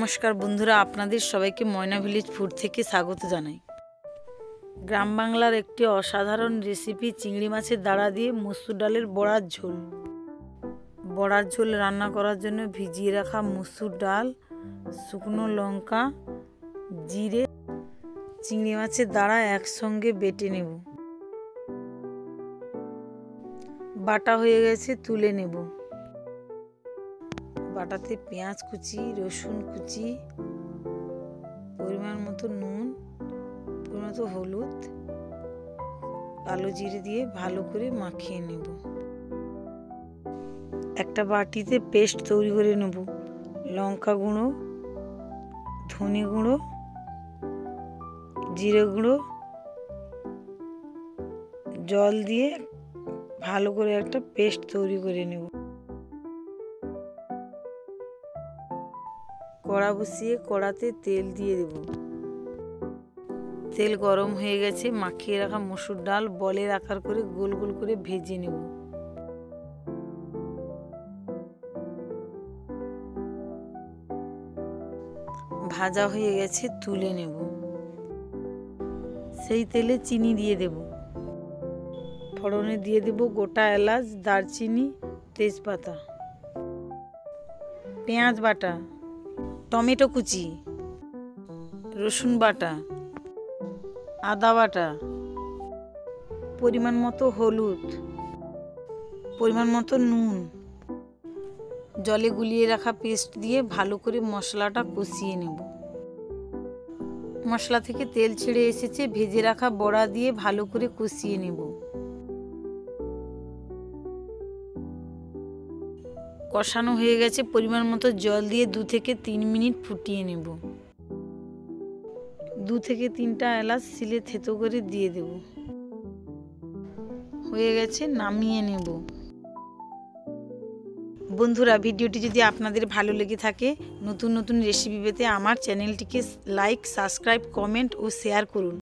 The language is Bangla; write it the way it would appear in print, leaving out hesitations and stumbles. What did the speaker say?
নমস্কার বন্ধুরা, আপনাদের সবাইকে ময়না ভিলেজ ফুড থেকে স্বাগত জানাই। গ্রাম বাংলার একটি অসাধারণ রেসিপি চিংড়ি মাছের দাঁড়া দিয়ে মসুর ডালের বড়ার ঝোল। বড়ার ঝোল রান্না করার জন্য ভিজিয়ে রাখা মসুর ডাল, শুকনো লঙ্কা, জিরে, চিংড়ি মাছের দাঁড়া একসঙ্গে বেটে নেব। বাটা হয়ে গেছে, তুলে নেব। বাটাতে পেঁয়াজ কুচি, রসুন কুচি, পরিমাণ মতো নুন, পরিমাণ মতো হলুদ, কালো জিরে দিয়ে ভালো করে মাখিয়ে নেব। একটা বাটিতে পেস্ট তৈরি করে নেব। লঙ্কা গুঁড়ো, ধনে গুঁড়ো, জিরে গুঁড়ো, জল দিয়ে ভালো করে একটা পেস্ট তৈরি করে নেব। কড়া বসিয়ে কড়াতে তেল দিয়ে দেব। তেল গরম হয়ে গেছে, মাখিয়ে রাখা মসুর ডাল বলের আকার করে গোল গোল করে ভেজে নেব। ভাজা হয়ে গেছে, তুলে নেব। সেই তেলে চিনি দিয়ে দেব। ফোড়নে দিয়ে দেব গোটা এলাচ, দারচিনি, তেজপাতা, পেঁয়াজ বাটা, টমেটো কুচি, রসুন বাটা, আদা বাটা, পরিমাণ মতো হলুদ, পরিমাণ মতো নুন, জলে গুলিয়ে রাখা পেস্ট দিয়ে ভালো করে মশলাটা কষিয়ে নেব। মশলা থেকে তেল ছেড়ে এসেছে, ভেজে রাখা বড়া দিয়ে ভালো করে কষিয়ে নেব। কষানো হয়ে গেছে, পরিমাণ মতো জল দিয়ে 2 থেকে 3 মিনিট ফুটিয়ে নেব। 2 থেকে 3টা এলাচ শিলে থেতো করে দিয়ে দেব। হয়ে গেছে, নামিয়ে নেব। বন্ধুরা, ভিডিওটি যদি আপনাদের ভালো লেগে থাকে, নতুন নতুন রেসিপি পেতে আমার চ্যানেলটিকে লাইক, সাবস্ক্রাইব, কমেন্ট ও শেয়ার করুন।